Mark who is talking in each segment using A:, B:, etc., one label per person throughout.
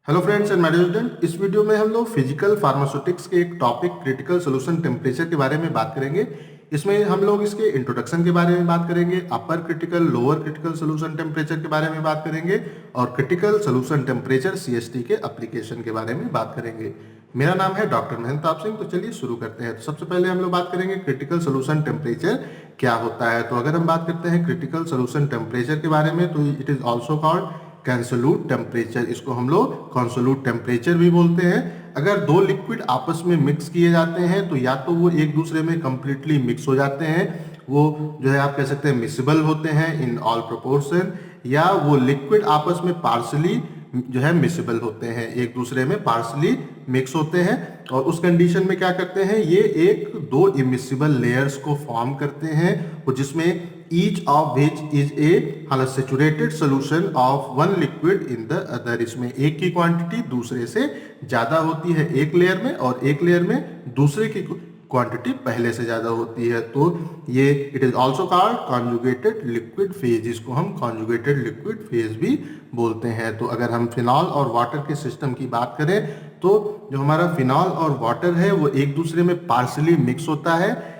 A: Hello friends and medical student, इस video में हम लोग फिजिकल फार्मास्यूटिक्स के एक टॉपिक क्रिटिकल सोल्यूशन टेम्परेचर के बारे में बात करेंगे। इसमें हम लोग इसके इंट्रोडक्शन के बारे में बात करेंगे, अपर critical lower critical solution temperature के बारे में बात करेंगे और क्रिटिकल सोल्यूशन टेम्परेचर CST के एप्लीकेशन के बारे में बात करेंगे। मेरा नाम है डॉक्टर महंताब सिंह। तो चलिए शुरू करते हैं। तो सबसे पहले हम लोग बात करेंगे क्रिटिकल सोल्यूशन टेम्परेचर क्या होता है। तो अगर हम बात करते हैं क्रिटिकल सोल्यूशन टेम्परेचर के बारे में, तो it is also called consolute temperature. इसको हम लोग कॉन्सोल्यूट टेम्परेचर भी बोलते हैं। अगर दो लिक्विड आपस में मिक्स किए जाते हैं तो या तो वो एक दूसरे में कंप्लीटली मिक्स हो जाते हैं, वो जो है आप कह सकते हैं मिसिबल होते हैं इन ऑल प्रोपोर्शन, या वो लिक्विड आपस में पार्शली जो है मिसिबल होते हैं, एक दूसरे में पार्शली मिक्स होते हैं। और उस कंडीशन में क्या करते हैं, ये एक दो इमिसिबल लेयर्स को फॉर्म करते हैं, जिसमें each of which is a saturated solution of one liquid in the other. इसमें एक की क्वांटिटी दूसरे से ज्यादा होती है एक लेयर में, और एक लेयर में दूसरे की क्वांटिटी पहले से ज्यादा होती है। तो ये it is also called conjugated liquid phase. इसको हम कॉन्जुगेटेड लिक्विड फेज भी बोलते हैं। तो अगर हम फिनॉल और वाटर के सिस्टम की बात करें, तो जो हमारा फिनॉल और वाटर है वो एक दूसरे में पार्शली मिक्स होता है,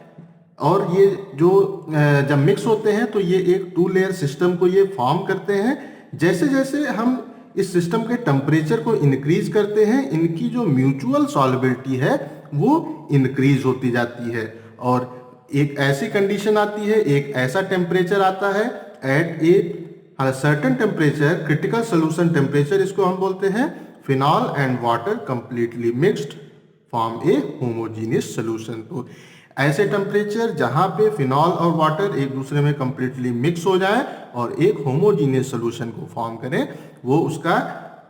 A: और ये जो जब मिक्स होते हैं तो ये एक टू लेयर सिस्टम को ये फॉर्म करते हैं। जैसे जैसे हम इस सिस्टम के टेम्परेचर को इंक्रीज करते हैं, इनकी जो म्यूचुअल सॉल्युबिलिटी है वो इंक्रीज होती जाती है, और एक ऐसी कंडीशन आती है, एक ऐसा टेम्परेचर आता है at a certain temperature, critical solution temperature इसको हम बोलते हैं, phenol and water completely mixed form a homogeneous solution. तो ऐसे टेम्परेचर जहां पे फिनॉल और वाटर एक दूसरे में कंप्लीटली मिक्स हो जाए और एक होमोजीनियस सोल्यूशन को फॉर्म करें, वो उसका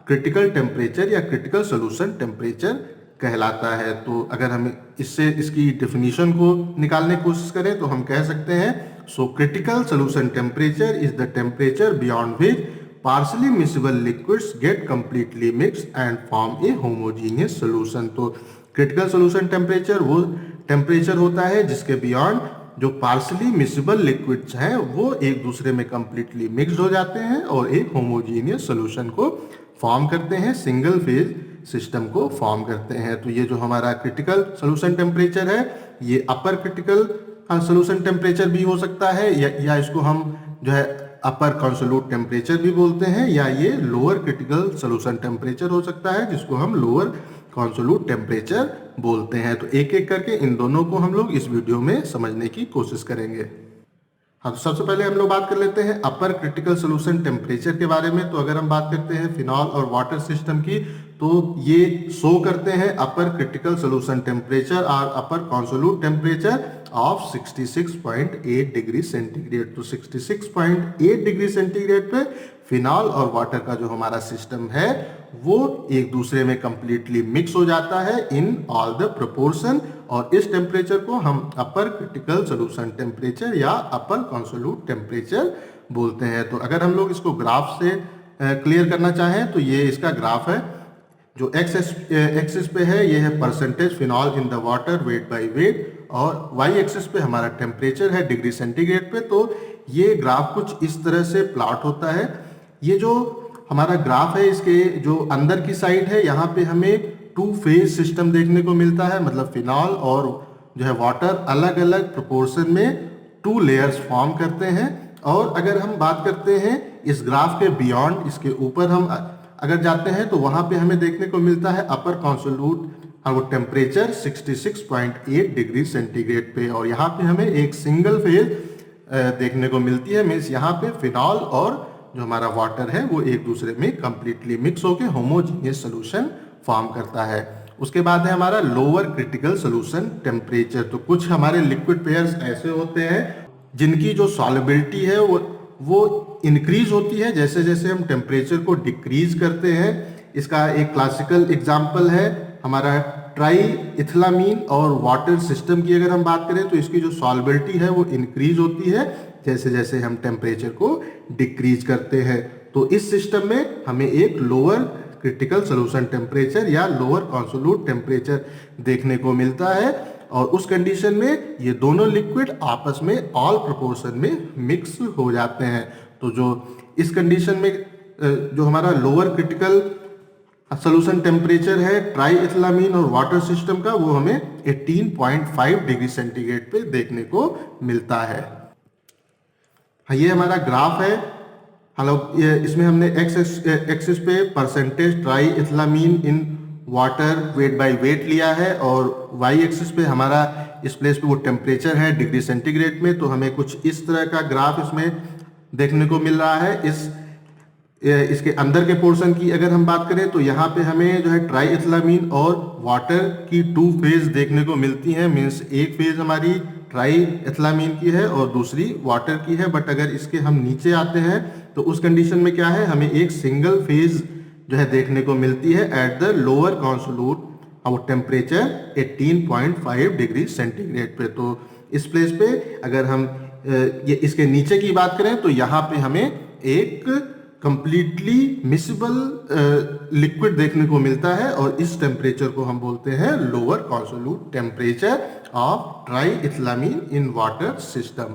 A: क्रिटिकल टेम्परेचर या क्रिटिकल सोल्यूशन टेम्परेचर कहलाता है। तो अगर हम इससे इसकी डेफिनेशन को निकालने की कोशिश करें तो हम कह सकते हैं, so critical solution temperature is the temperature beyond which partially miscible liquids get completely mix and form a homogeneous solution. तो क्रिटिकल सोल्यूशन टेम्परेचर वो टेम्परेचर होता है जिसके बियॉन्ड जो पार्शली मिसिबल लिक्विड्स हैं वो एक दूसरे में कंप्लीटली मिक्स्ड हो जाते हैं और एक होमोजीनियस सोल्यूशन को फॉर्म करते हैं, सिंगल फेज सिस्टम को फॉर्म करते हैं। तो ये जो हमारा क्रिटिकल सोल्यूशन टेम्परेचर है, ये अपर क्रिटिकल सोल्यूशन टेम्परेचर भी हो सकता है, या इसको हम जो है अपर कॉन्सोल्यूट टेम्परेचर भी बोलते हैं, या ये लोअर क्रिटिकल सोल्यूशन टेम्परेचर हो सकता है जिसको हम लोअर कॉन्सोल्यूट टेम्परेचर बोलते हैं। तो एक एक करके इन दोनों को हम लोग इस वीडियो में समझने की कोशिश करेंगे। हाँ, तो सबसे पहले हम लोग बात कर लेते हैं अपर क्रिटिकल सोल्यूशन टेम्परेचर के बारे में। तो अगर हम बात करते हैं फिनॉल और वाटर सिस्टम की, तो ये शो करते हैं अपर क्रिटिकल सोल्यूशन टेम्परेचर और upper consolute temperature of 66.8 degree centigrade. तो 66.8 डिग्री सेंटीग्रेड पे फिनॉल और वाटर का जो हमारा सिस्टम है वो एक दूसरे में कंप्लीटली मिक्स हो जाता है इन ऑल द प्रोपोर्शन, और इस टेम्परेचर को हम अपर क्रिटिकल सोल्यूशन टेम्परेचर या अपर कॉन्सोल्यूट टेम्परेचर बोलते हैं। तो अगर हम लोग इसको ग्राफ से क्लियर करना चाहें तो ये इसका ग्राफ है। जो एक्सिस पे है ये है percentage phenol in the water weight by wait, और वाई एक्सिस पे हमारा टेम्परेचर है डिग्री सेंटीग्रेड पे। तो ये ग्राफ कुछ इस तरह से प्लॉट होता है। ये जो हमारा ग्राफ है, इसके जो अंदर की साइड है यहाँ पे हमें टू फेज सिस्टम देखने को मिलता है, मतलब फिनॉल और जो है वाटर अलग अलग प्रोपोर्शन में टू लेयर्स फॉर्म करते हैं। और अगर हम बात करते हैं इस ग्राफ के बियॉन्ड, इसके ऊपर हम अगर जाते हैं तो वहां पे हमें देखने को मिलता है अपर कॉन्सोल्यूट वो टेम्परेचर 66.8 डिग्री सेंटीग्रेड पे, और यहाँ पे हमें एक सिंगल फेज देखने को मिलती है। मीन्स यहाँ पे फिनॉल और जो हमारा वाटर है वो एक दूसरे में कंप्लीटली मिक्स होकर होमोजीनियस सोल्यूशन फॉर्म करता है। उसके बाद है हमारा लोअर क्रिटिकल सोल्यूशन टेम्परेचर। तो कुछ हमारे लिक्विड पेयर्स ऐसे होते हैं जिनकी जो सॉल्युबिलिटी है वो इंक्रीज होती है जैसे जैसे हम टेम्परेचर को डिक्रीज करते हैं। इसका एक क्लासिकल एग्जाम्पल है हमारा ट्राई इथिलामीन और वाटर सिस्टम की। अगर हम बात करें तो इसकी जो सॉल्युबिलिटी है वो इंक्रीज होती है जैसे जैसे हम टेम्परेचर को डिक्रीज करते हैं। तो इस सिस्टम में हमें एक लोअर क्रिटिकल सोल्यूशन टेम्परेचर या लोअर कॉन्सोल्यूट टेम्परेचर देखने को मिलता है, और उस कंडीशन में ये दोनों लिक्विड आपस में ऑल प्रोपोर्शन में मिक्स हो जाते हैं। तो जो इस कंडीशन में जो हमारा लोअर क्रिटिकल सोल्यूशन टेम्परेचर है ट्राई एथिलामीन और वाटर सिस्टम का, वो हमें 18.5 डिग्री सेंटीग्रेड पे देखने को मिलता है। ये हमारा ग्राफ है। हेलो, इसमें हमने एक्स एक्सिस पे percentage triethylamine in water weight by weight लिया है, और वाई एक्सिस पे हमारा इस प्लेस पे वो टेम्परेचर है डिग्री सेंटीग्रेड में। तो हमें कुछ इस तरह का ग्राफ इसमें देखने को मिल रहा है। इसके अंदर के पोर्शन की अगर हम बात करें तो यहाँ पे हमें जो है ट्राई एथिलामीन और वाटर की 2 फेज देखने को मिलती हैं। मीन्स एक फेज हमारी ट्राई एथिलामीन की है और दूसरी वाटर की है। बट अगर इसके हम नीचे आते हैं तो उस कंडीशन में क्या है, हमें एक सिंगल फेज जो है देखने को मिलती है एट द लोअर कॉन्सोल्यूट और टेम्परेचर 18.5 डिग्री सेंटीग्रेड पे। तो इस प्लेस पे अगर हम ये इसके नीचे की बात करें तो यहाँ पे हमें एक कंप्लीटली मिसिबल लिक्विड देखने को मिलता है, और इस टेम्परेचर को हम बोलते हैं lower consolute temperature of triethylamine in water system.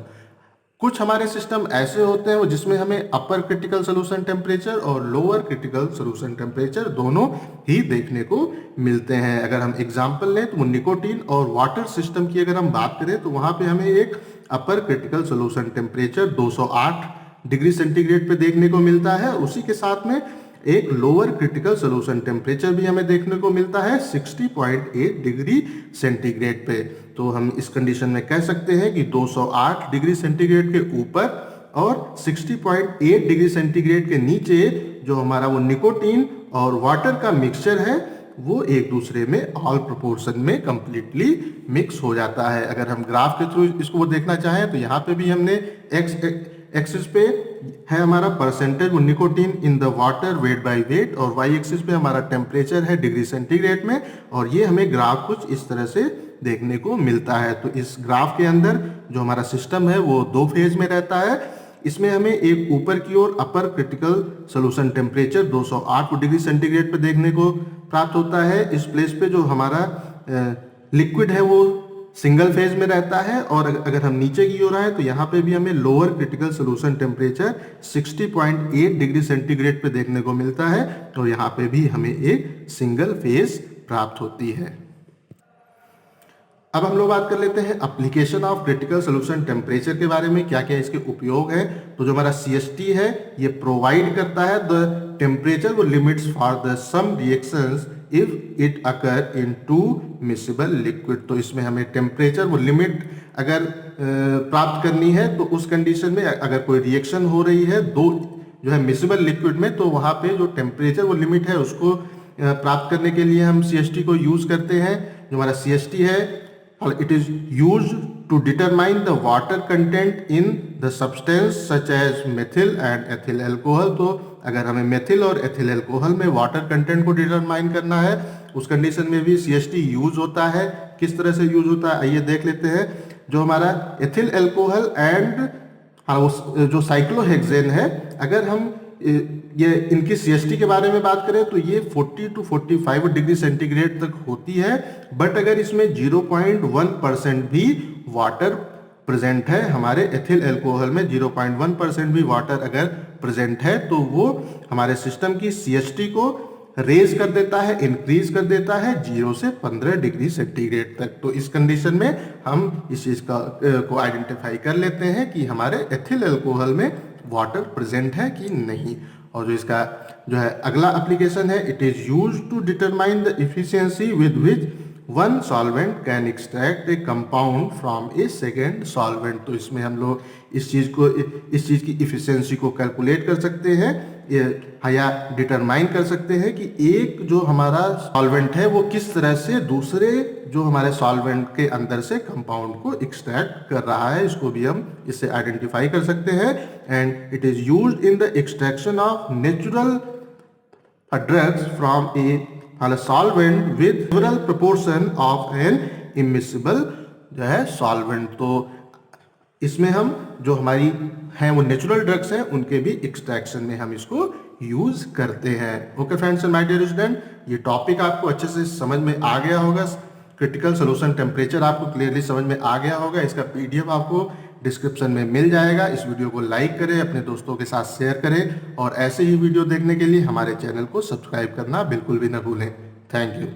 A: कुछ हमारे सिस्टम ऐसे होते हैं जिसमें हमें अपर क्रिटिकल सोल्यूशन टेम्परेचर और लोअर क्रिटिकल सोल्यूशन टेम्परेचर दोनों ही देखने को मिलते हैं। अगर हम एग्जांपल लें तो निकोटीन और वाटर सिस्टम की अगर हम बात करें तो वहां पे हमें एक अपर critical solution temperature 208 degree centigrade पे देखने को मिलता है। उसी के साथ में एक लोअर क्रिटिकल सोल्यूशन टेम्परेचर भी हमें देखने को मिलता है 60.8 डिग्री सेंटीग्रेड पे। तो हम इस कंडीशन में कह सकते हैं कि 208 डिग्री सेंटीग्रेड के ऊपर और 60.8 डिग्री सेंटीग्रेड के नीचे जो हमारा वो निकोटीन और वाटर का मिक्सचर है वो एक दूसरे में ऑल प्रोपोर्शन में कंप्लीटली मिक्स हो जाता है। अगर हम ग्राफ के थ्रू इसको देखना चाहें तो यहाँ पे भी हमने एक्सिस पे है हमारा percentage nicotine in the water weight by wait, और वाई एक्सिस पे हमारा टेम्परेचर है डिग्री सेंटीग्रेड में, और ये हमें ग्राफ कुछ इस तरह से देखने को मिलता है। तो इस ग्राफ के अंदर जो हमारा सिस्टम है वो 2 फेज में रहता है। इसमें हमें एक ऊपर की ओर upper critical solution temperature 208 degree centigrade पे देखने को प्राप्त होता है। इस प्लेस पे जो हमारा लिक्विड है वो सिंगल फेज में रहता है, और अगर हम नीचे की ओर आए तो यहाँ पे भी हमें lower critical solution temperature 60.8 degree centigrade पे देखने को मिलता है, और यहाँ पे भी हमें एक सिंगल फेज प्राप्त होती है। अब हम लोग बात कर लेते हैं application of critical solution temperature के बारे में, क्या क्या इसके उपयोग है। तो जो हमारा CST है ये प्रोवाइड करता है द टेम्परेचर वो limits for the some reactions if it occur in 2 miscible liquid. तो इसमें हमें टेम्परेचर वो लिमिट अगर प्राप्त करनी है तो उस कंडीशन में अगर कोई रिएक्शन हो रही है 2 जो है मिसिबल लिक्विड में, तो वहाँ पे जो टेम्परेचर वो लिमिट है उसको प्राप्त करने के लिए हम CST को यूज करते हैं। जो हमारा CST है it is used to determine the water content in the substance such as methyl and ethyl alcohol। तो अगर हमें मेथिल और एथिल अल्कोहल में वाटर कंटेंट को डिटरमाइन करना है उस कंडीशन में भी CST यूज होता है। किस तरह से यूज होता है आइए देख लेते हैं। जो हमारा एथिल अल्कोहल एंड जो साइक्लोहेक्सेन है, अगर हम ये इनकी CST के बारे में बात करें तो ये 40 to 45 डिग्री सेंटीग्रेड तक होती है। बट अगर इसमें 0.1% भी वाटर प्रेजेंट है, हमारे एथिल अल्कोहल में 0.1% भी वाटर अगर प्रेजेंट है तो वो हमारे सिस्टम की CST को रेज कर देता है, इंक्रीज कर देता है 0 से 15 डिग्री सेंटीग्रेड तक। तो इस कंडीशन में हम इस चीज को आइडेंटिफाई कर लेते हैं कि हमारे एथिल अल्कोहल में वाटर प्रेजेंट है कि नहीं। और जो इसका जो है अगला एप्लीकेशन है, it is used to determine the efficiency with which one solvent can extract a compound from a second solvent. तो इसमें हम लोग इस चीज की इफिशियंसी को कैलकुलेट कर सकते हैं या डिटरमाइन कर सकते हैं कि एक जो हमारा सॉल्वेंट है वो किस तरह से दूसरे जो हमारे सॉल्वेंट के अंदर से कंपाउंड को एक्सट्रैक्ट कर रहा है। इसको भी हम इससे आइडेंटिफाई कर सकते हैं। And it is used in the extraction of natural drugs from a solvent with several proportion of an immiscible जो है सॉल्वेंट। तो इसमें हम जो हमारी हैं वो नेचुरल ड्रग्स हैं उनके भी एक्सट्रैक्शन में हम इसको यूज करते हैं। Okay friends and my dear student, ये टॉपिक आपको अच्छे से समझ में आ गया होगा। क्रिटिकल सोल्यूशन टेम्परेचर आपको क्लियरली समझ में आ गया होगा। इसका PDF आपको डिस्क्रिप्शन में मिल जाएगा। इस वीडियो को लाइक करें, अपने दोस्तों के साथ शेयर करें और ऐसे ही वीडियो देखने के लिए हमारे चैनल को सब्सक्राइब करना बिल्कुल भी ना भूलें। Thank you.